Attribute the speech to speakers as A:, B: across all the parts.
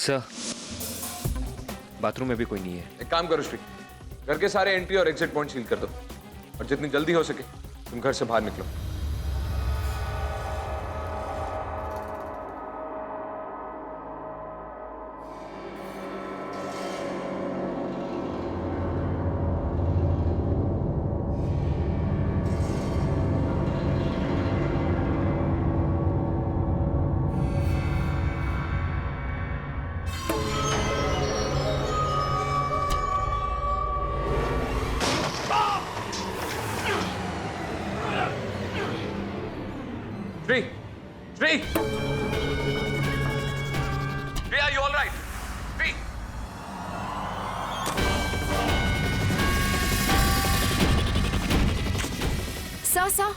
A: Sir, bathroom में भी कोई नहीं है।
B: एक काम करो श्री, घर के सारे एंट्री और एग्जिट पॉइंट सील कर दो और जितनी जल्दी हो सके तुम घर से बाहर निकलो। Shri! Shri! Shri, are you all right? Shri!
C: Sir.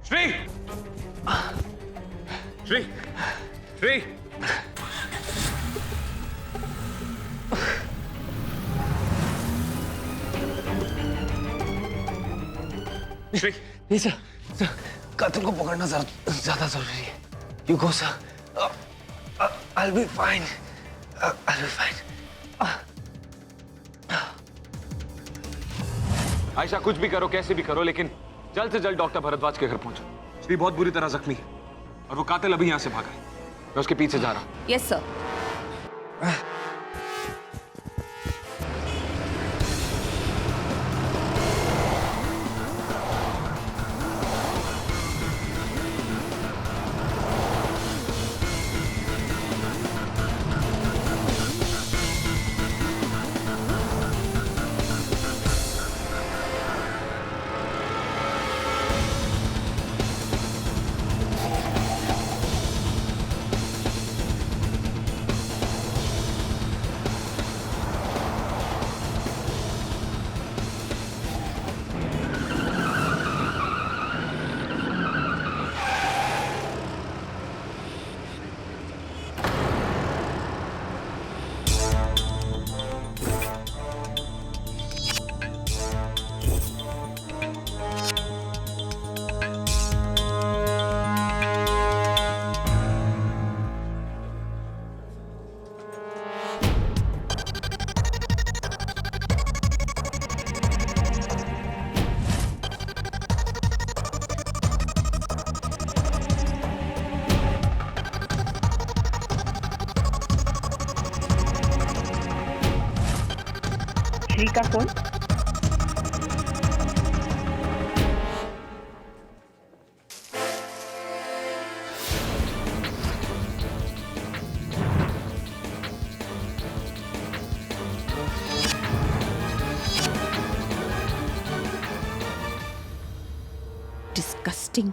B: Shri! Shri! Shri! Shri!
D: नहीं सर, कातिल को पकड़ना ज्यादा जरूरी है। You go sir. I'll be fine. I'll be fine.
B: Ayesha, कुछ भी करो, कैसे भी करो, लेकिन जल्द से जल्द डॉक्टर भरद्वाज के घर पहुंचो। श्री बहुत बुरी तरह जख्मी है और वो कातिल अभी यहां से भागा है। मैं उसके पीछे जा रहा हूं।
C: Yes sir.
E: श्री का फोन।
A: एक्टिंग।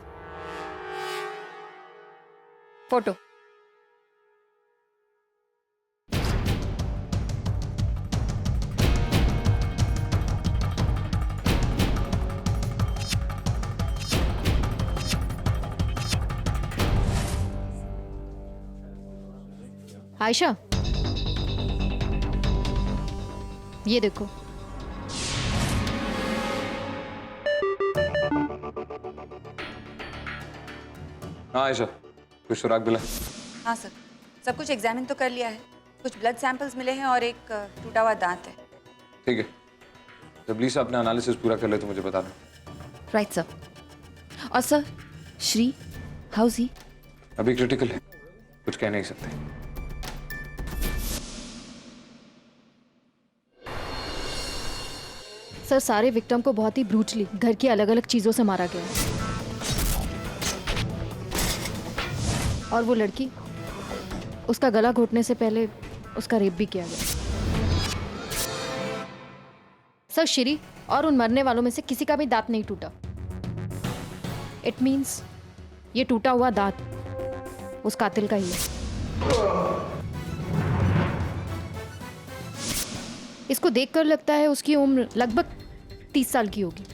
A: फोटो। आयशा, ये देखो।
B: हाँ आयशा, कुछ सुराग मिला?
C: हाँ सर, सब कुछ एग्जामिन तो कर लिया है। कुछ ब्लड सैंपल्स मिले हैं और एक टूटा हुआ दांत है।
B: ठीक है, जब लीसा अपना एनालिसिस पूरा कर ले तो मुझे बता दो।
A: Right sir. और सर, श्री हाउस ही?
B: अभी क्रिटिकल है, कुछ कह नहीं सकते।
A: सर, सारे विक्टिम को बहुत ही ब्रूटली घर की अलग अलग चीजों से मारा गया है। और वो लड़की, उसका गला घोटने से पहले उसका रेप भी किया गया। सर, श्री और उन मरने वालों में से किसी का भी दांत नहीं टूटा। इट मीन्स ये टूटा हुआ दांत उस कातिल का ही है। इसको देखकर लगता है उसकी उम्र लगभग 30 साल की होगी।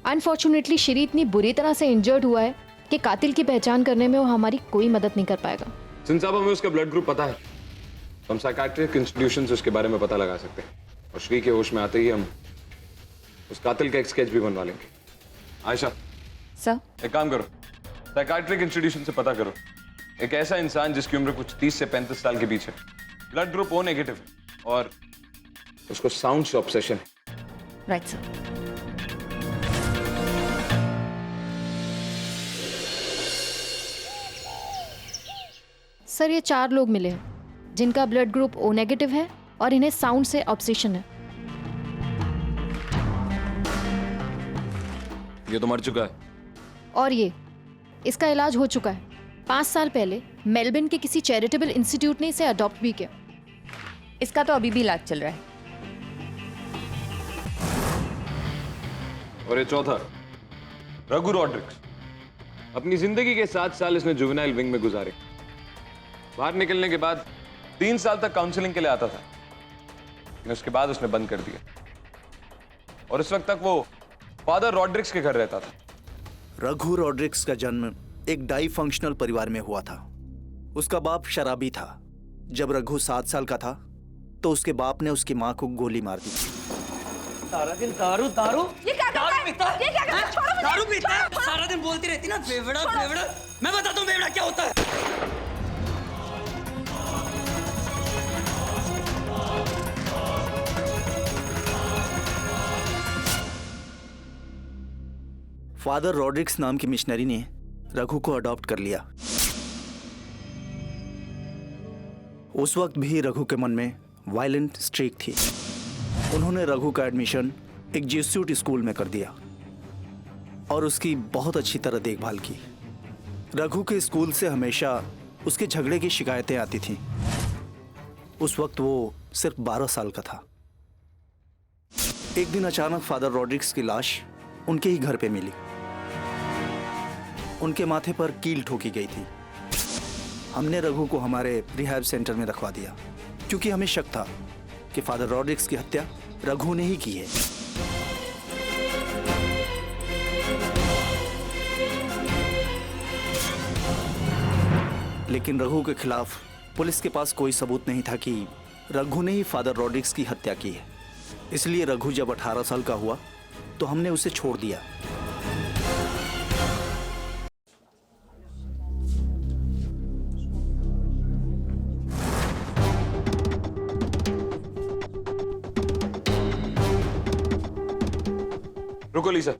A: अनफॉर्चुनेटली श्री इतनी बुरी तरह से इंजर्ड हुआ है कि कातिल की पहचान करने में वो हमारी कोई मदद नहीं कर पाएगा।
B: सिंस अब हमें उसका ब्लड ग्रुप पता है, तो हम साइकाट्रिक इंस्टीट्यूशन से उसके बारे में पता लगा सकते हैं। और श्री के होश में आते ही हम उस कातिल का एक स्केच भी बनवा लेंगे। आयशा,
C: सर,
B: एक काम करो, साइकाट्रिक इंस्टीट्यूशन से पता करो एक ऐसा इंसान जिसकी उम्र कुछ 30 से 35 साल के बीच है, ब्लड ग्रुप ओ नेगेटिव है और उसको साउंड से ऑब्सेशन है।
A: Right sir. सर, ये 4 लोग मिले हैं जिनका ब्लड ग्रुप ओ नेगेटिव है और इन्हें साउंड से ऑब्सेशन है।
B: ये तो मर चुका है।
A: और ये, इसका इलाज हो चुका है। 5 साल पहले मेलबर्न के किसी चैरिटेबल इंस्टीट्यूट ने इसे अडॉप्ट भी किया।
C: इसका तो अभी भी इलाज चल रहा है।
B: और ये चौथा, रघु रॉड्रिक्स। अपनी जिंदगी के 7 साल इसने जुवेनाइल विंग में गुजारे। बाहर निकलने के बाद 3 साल तक काउंसलिंग के लिए आता था, लेकिन उसके बाद उसने बंद कर दिया। और इस वक्त तक वो फादर रॉड्रिक्स के घर रहता था।
E: रघु रॉड्रिक्स का जन्म एक डाई फंक्शनल परिवार में हुआ था। उसका बाप शराबी था। जब रघु 7 साल का था तो उसके बाप ने उसकी मां को गोली मार दी।
F: सारा दिन दारू दारू
C: ये क्या करता है? ये क्या करता है? छोड़ो मुझे,
F: दारू पीता है,
C: छोड़ो।
F: सारा दिन बोलती रहती ना बेवड़ा बेवड़ा। मैं बताता हूँ बेवड़ा क्या होता है।
E: फादर रॉड्रिक्स नाम की मिशनरी ने रघु को अडॉप्ट कर लिया। उस वक्त भी रघु के मन में वायलेंट स्ट्रीक थी। उन्होंने रघु का एडमिशन एक जेस्यूट स्कूल में कर दिया और उसकी बहुत अच्छी तरह देखभाल की। रघु के स्कूल से हमेशा उसके झगड़े की शिकायतें आती थीं। उस वक्त वो सिर्फ 12 साल का था। एक दिन अचानक फादर रॉड्रिक्स की लाश उनके ही घर पे मिली। उनके माथे पर कील ठोकी गई थी। हमने रघु को हमारे रिहैब सेंटर में रखवा दिया क्योंकि हमें शक था कि फादर रॉड्रिक्स की हत्या रघु ने ही की है। लेकिन रघु के खिलाफ पुलिस के पास कोई सबूत नहीं था कि रघु ने ही फादर रॉड्रिक्स की हत्या की है। इसलिए रघु जब 18 साल का हुआ तो हमने उसे छोड़ दिया।
B: रुको Lisa,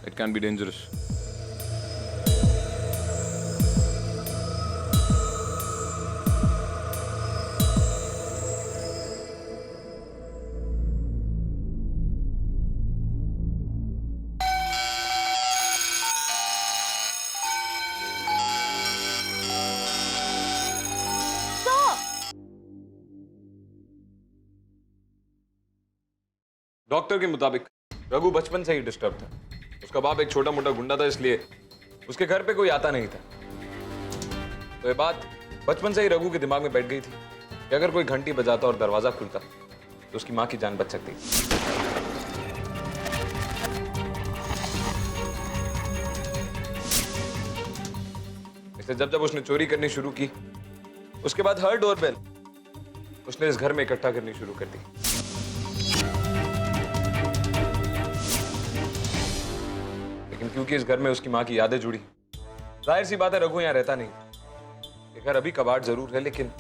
B: it can be dangerous. Doctor के मुताबिक रघु बचपन से ही डिस्टर्ब था। उसका बाप एक छोटा मोटा गुंडा था, इसलिए उसके घर पे कोई आता नहीं था। तो ये बात बचपन से ही रघु के दिमाग में बैठ गई थी कि अगर कोई घंटी बजाता और दरवाजा खुलता तो उसकी माँ की जान बच सकती थी। इसलिए जब जब उसने चोरी करनी शुरू की, उसके बाद हर डोरबेल उसने इस घर में इकट्ठा करनी शुरू कर दी। लेकिन क्योंकि इस घर में उसकी माँ की यादें जुड़ी, जाहिर सी बात है रघु यहाँ रहता नहीं। ये घर अभी कबाड़ जरूर है, लेकिन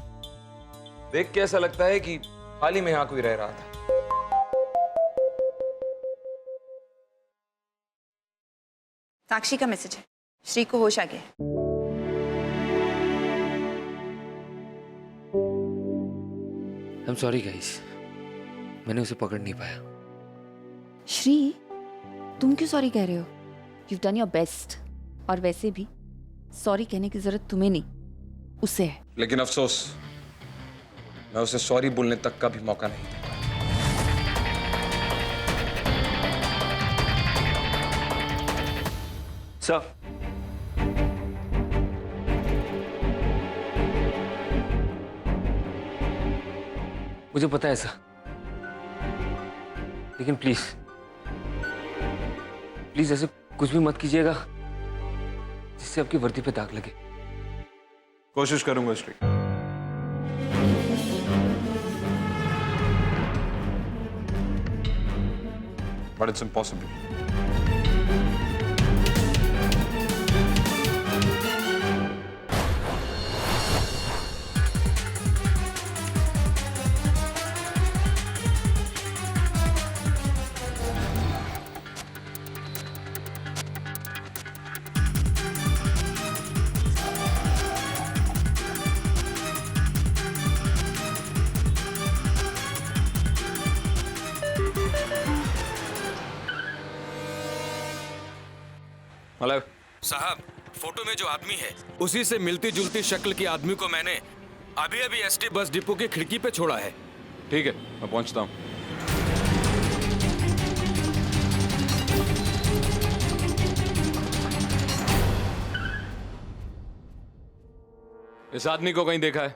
B: देख के ऐसा लगता है कि हाल ही में यहाँ कोई रह रहा था।
C: साक्षी का मैसेज है, श्री को होश आ गया।
D: आई एम सॉरी गाइस, मैंने उसे पकड़ नहीं पाया।
C: श्री, तुम क्यों सॉरी कह रहे हो? You done your best. और वैसे भी सॉरी कहने की जरूरत तुम्हें नहीं, उसे है।
B: लेकिन अफसोस, मैं उसे सॉरी बोलने तक का भी मौका नहीं दिया।
D: सर, मुझे पता है सर, लेकिन प्लीज प्लीज ऐसे कुछ भी मत कीजिएगा जिससे आपकी वर्दी पे दाग लगे।
B: कोशिश करूंगा Shri. But it's impossible. Hello
G: साहब, फोटो में जो आदमी है उसी से मिलती जुलती शक्ल की आदमी को मैंने अभी अभी एसटी बस डिपो की खिड़की पे छोड़ा है।
B: ठीक है, मैं पहुंचता हूं। इस आदमी को कहीं देखा है?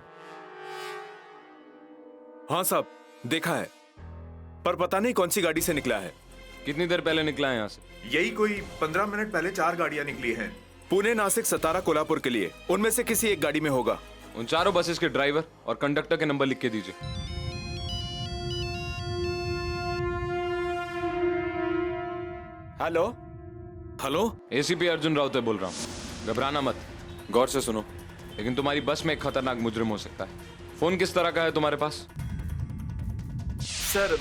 G: हाँ साहब, देखा है, पर पता नहीं कौन सी गाड़ी से निकला है।
B: कितनी देर पहले निकला है यहाँ से?
H: यही कोई 15 मिनट पहले 4 गाड़ियां निकली हैं।
G: पुणे, नासिक, सतारा, कोल्हापुर के लिए। उनमें से किसी एक गाड़ी में होगा।
B: उन चारों बसेस के ड्राइवर और कंडक्टर के नंबर लिख के दीजिए।
G: Hello hello,
B: ACP Arjun Raut बोल रहा हूँ। घबराना मत, गौर से सुनो। लेकिन तुम्हारी बस में एक खतरनाक मुजरिम हो सकता है। फोन किस तरह का है तुम्हारे पास?
I: सर,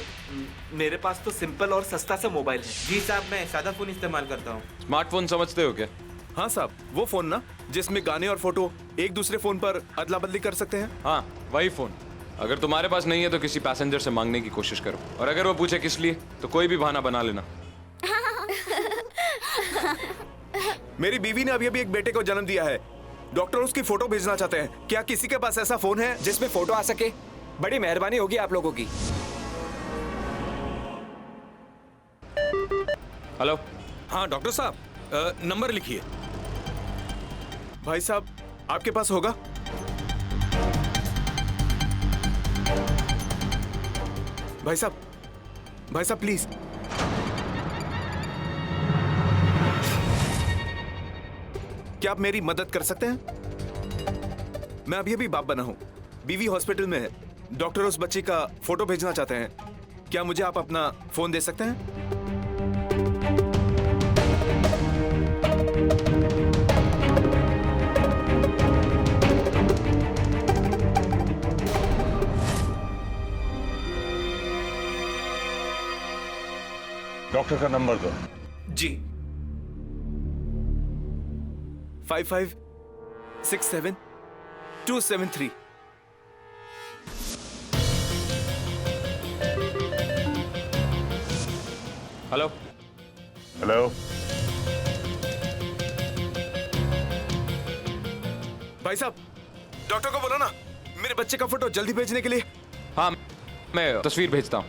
I: मेरे पास तो सिंपल और सस्ता सा मोबाइल है। जी साहब, मैं सादा फोन इस्तेमाल करता हूँ।
B: स्मार्टफोन समझते हो क्या?
G: हाँ साहब, वो फोन ना जिसमें गाने और फोटो एक दूसरे फोन पर अदला बदली कर सकते हैं।
B: हाँ, वही फोन। अगर तुम्हारे पास नहीं है तो किसी पैसेंजर से मांगने की कोशिश करो, और अगर वो पूछे किस लिए तो कोई भी बहाना बना लेना।
G: मेरी बीवी ने अभी अभी एक बेटे को जन्म दिया है। डॉक्टर उसकी फोटो भेजना चाहते हैं। क्या किसी के पास ऐसा फोन है जिसमें फोटो आ सके? बड़ी मेहरबानी होगी आप लोगों की।
B: हेलो।
G: हाँ डॉक्टर साहब, नंबर लिखिए। भाई साहब, आपके पास होगा? भाई साहब प्लीज। क्या आप मेरी मदद कर सकते हैं? मैं अभी अभी बाप बना हूं, बीवी हॉस्पिटल में है। डॉक्टर उस बच्ची का फोटो भेजना चाहते हैं। क्या मुझे आप अपना फोन दे सकते हैं?
H: डॉक्टर का नंबर दो।
G: जी। 5567-273।
B: हेलो।
H: हेलो।
G: भाई साहब, डॉक्टर को बोलो ना मेरे बच्चे का फोटो जल्दी भेजने के लिए।
B: हाँ, मैं तस्वीर भेजता हूँ।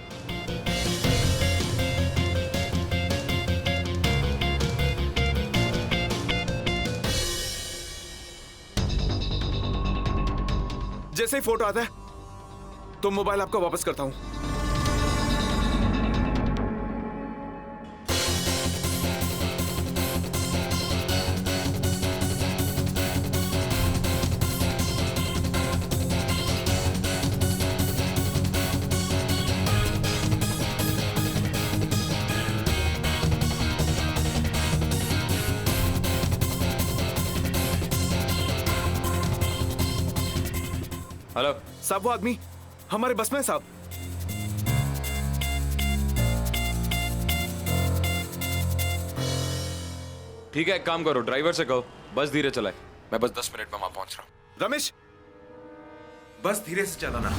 G: जैसे ही फोटो आता है तो मोबाइल आपको वापस करता हूं।
B: हेलो
G: साहब, वो आदमी हमारे बस में है साहब।
B: ठीक है, एक काम करो, ड्राइवर से कहो बस धीरे चलाए। मैं बस 10 मिनट में वहां पहुंच रहा हूं।
G: रमेश,
H: बस धीरे से चलाना।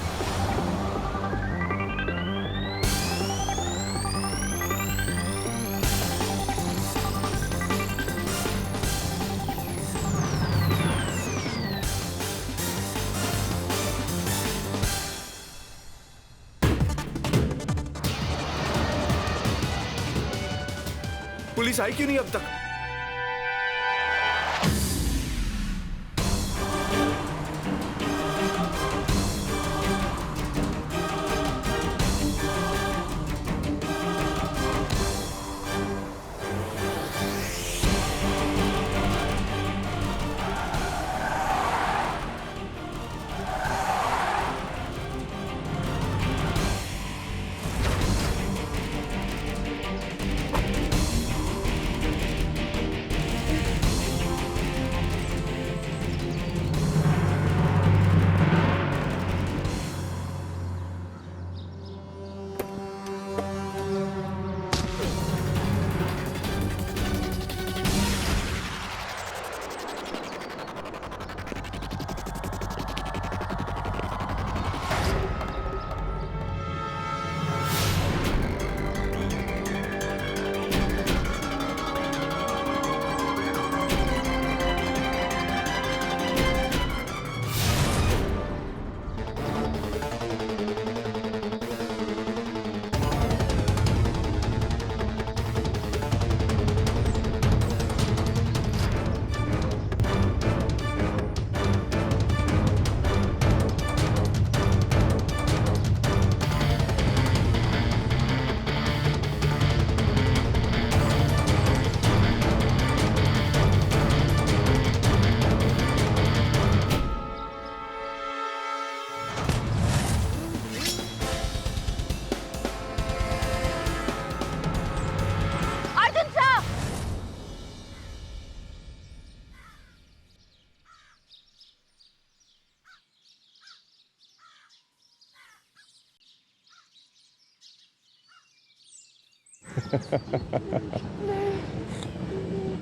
G: पुलिस आई क्यों नहीं अब तक?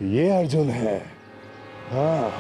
H: ये अर्जुन है। हाँ,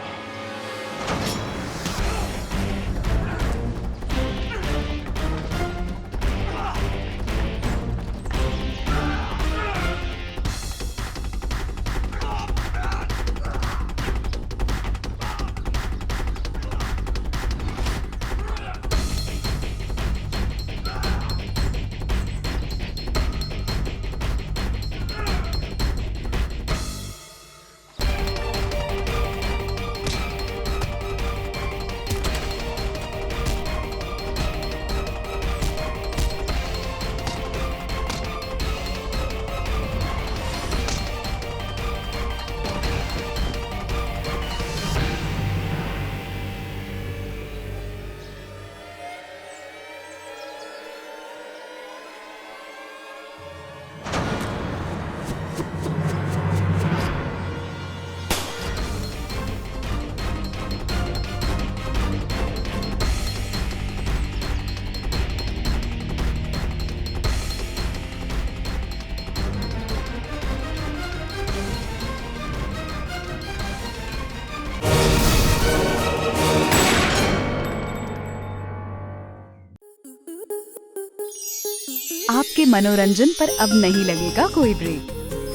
C: आपके मनोरंजन पर अब नहीं लगेगा कोई ब्रेक।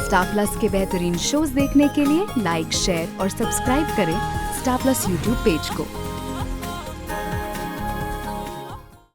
C: स्टार प्लस के बेहतरीन शोज देखने के लिए लाइक, शेयर और सब्सक्राइब करें स्टार प्लस यूट्यूब पेज को।